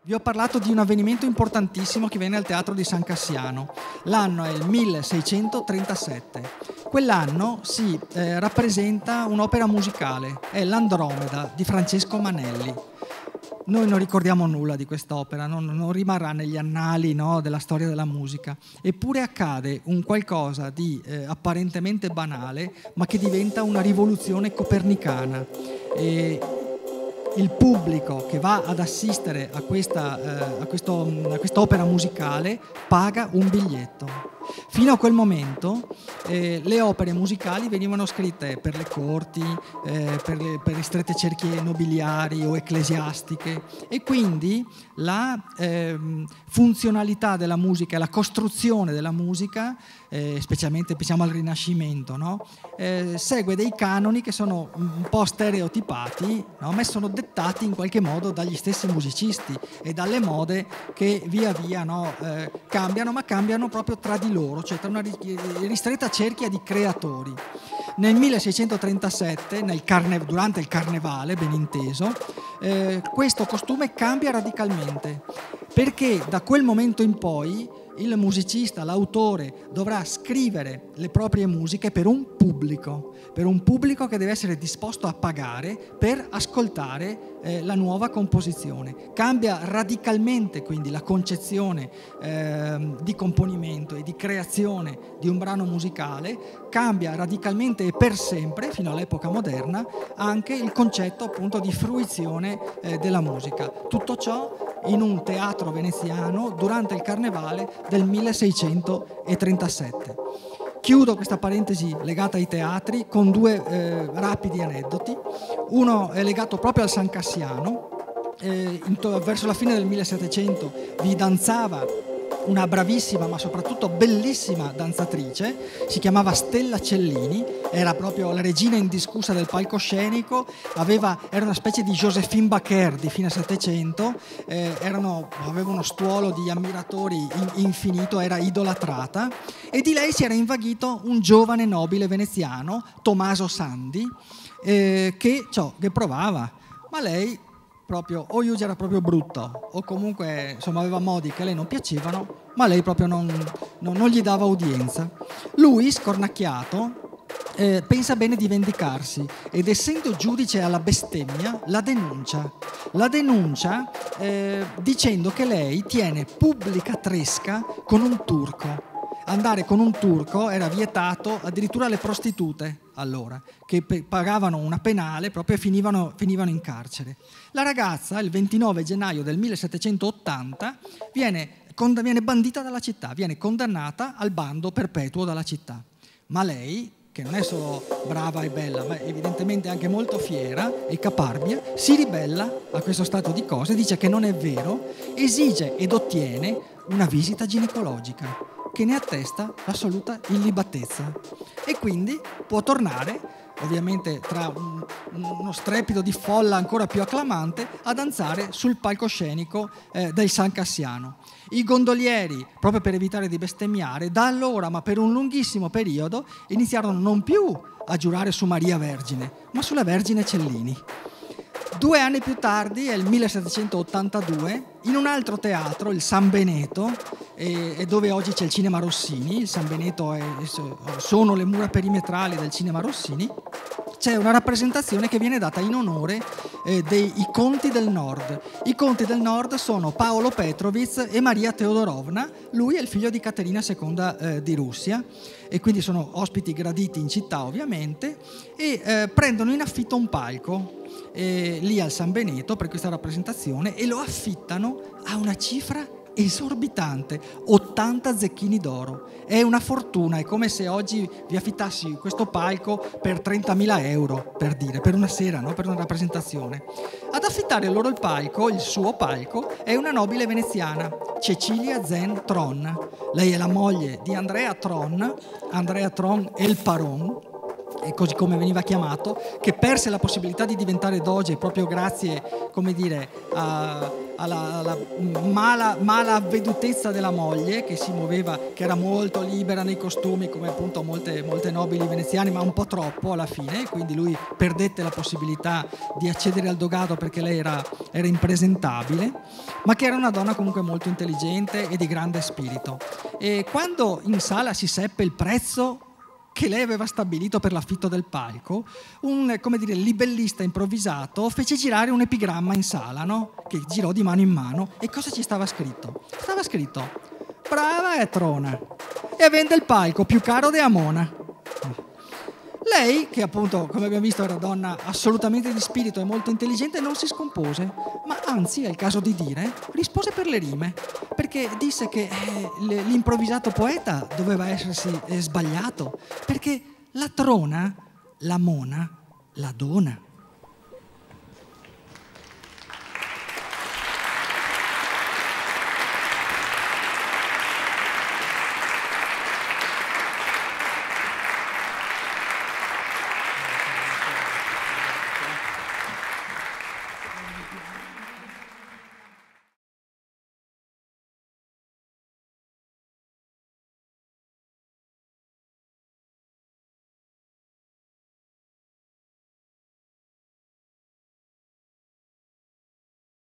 Vi ho parlato di un avvenimento importantissimo che viene al Teatro di San Cassiano. L'anno è il 1637. Quell'anno si rappresenta un'opera musicale, è l'Andromeda di Francesco Manelli. Noi non ricordiamo nulla di quest'opera, non rimarrà negli annali, no, della storia della musica. Eppure accade un qualcosa di apparentemente banale, ma che diventa una rivoluzione copernicana. Il pubblico che va ad assistere a quest'opera musicale paga un biglietto. Fino a quel momento le opere musicali venivano scritte per le corti, per le strette cerchie nobiliari o ecclesiastiche, e quindi la funzionalità della musica e la costruzione della musica, specialmente pensiamo al Rinascimento, no? Segue dei canoni che sono un po' stereotipati, no? Ma sono dettati in qualche modo dagli stessi musicisti e dalle mode che via via, no, cambiano, ma cambiano proprio tra di loro, cioè tra una ristretta cerchia di creatori. Nel 1637, durante il Carnevale, ben inteso, questo costume cambia radicalmente, perché da quel momento in poi il musicista, l'autore, dovrà scrivere le proprie musiche per un pubblico che deve essere disposto a pagare per ascoltare la nuova composizione. Cambia radicalmente quindi la concezione di componimento e di creazione di un brano musicale, cambia radicalmente e per sempre, fino all'epoca moderna, anche il concetto appunto di fruizione della musica. Tutto ciò in un teatro veneziano durante il Carnevale del 1637. Chiudo questa parentesi legata ai teatri con due rapidi aneddoti. Uno è legato proprio al San Cassiano. Verso la fine del 1700 vi danzava una bravissima ma soprattutto bellissima danzatrice, si chiamava Stella Cellini, era proprio la regina indiscussa del palcoscenico, era una specie di Joséphine Baker di fine Settecento, aveva uno stuolo di ammiratori infinito, era idolatrata, e di lei si era invaghito un giovane nobile veneziano, Tommaso Sandi, che provava, ma lei proprio o Yugi era proprio brutto o comunque insomma aveva modi che a lei non piacevano, ma lei proprio non gli dava udienza. Lui, scornacchiato, pensa bene di vendicarsi ed, essendo giudice alla bestemmia, la denuncia dicendo che lei tiene pubblica tresca con un turco. Andare con un turco era vietato addirittura alle prostitute, allora, che pagavano una penale proprio e finivano in carcere. La ragazza, il 29 gennaio del 1780, viene bandita dalla città, viene condannata al bando perpetuo dalla città. Ma lei, che non è solo brava e bella, ma evidentemente anche molto fiera e caparbia, si ribella a questo stato di cose, dice che non è vero, esige ed ottiene una visita ginecologica che ne attesta l'assoluta illibatezza, e quindi può tornare, ovviamente tra uno strepito di folla ancora più acclamante, a danzare sul palcoscenico del San Cassiano. I gondolieri, proprio per evitare di bestemmiare, da allora, ma per un lunghissimo periodo, iniziarono non più a giurare su Maria Vergine, ma sulla Vergine Cellini. 2 anni più tardi, è il 1782, in un altro teatro, il San Beneto, dove oggi c'è il Cinema Rossini, il San Beneto sono le mura perimetrali del Cinema Rossini, c'è una rappresentazione che viene data in onore dei Conti del Nord. I Conti del Nord sono Paolo Petrovitz e Maria Teodorovna, lui è il figlio di Caterina II di Russia, e quindi sono ospiti graditi in città ovviamente, e prendono in affitto un palco lì al San Beneto per questa rappresentazione, e lo affittano a una cifra esorbitante, 80 zecchini d'oro. È una fortuna, è come se oggi vi affittassi questo palco per 30.000 euro, per dire, per una sera, no? Per una rappresentazione. Ad affittare loro il suo palco, è una nobile veneziana, Cecilia Zen Tron. Lei è la moglie di Andrea Tron El Paron, e così come veniva chiamato, che perse la possibilità di diventare doge proprio grazie, come dire, alla mala avvedutezza della moglie, che si muoveva, che era molto libera nei costumi, come appunto molte nobili veneziane, ma un po' troppo alla fine, quindi lui perdette la possibilità di accedere al dogato perché lei era impresentabile, ma che era una donna comunque molto intelligente e di grande spirito. E quando in sala si seppe il prezzo che lei aveva stabilito per l'affitto del palco, un, come dire, libellista improvvisato fece girare un epigramma in sala, no? Che girò di mano in mano. E cosa ci stava scritto? Stava scritto: brava è Trona e vende il palco più caro de Amona. Lei, che appunto, come abbiamo visto, era donna assolutamente di spirito e molto intelligente, non si scompose, ma anzi, è il caso di dire, rispose per le rime, perché disse che l'improvvisato poeta doveva essersi sbagliato, perché la Trona, la mona, la dona.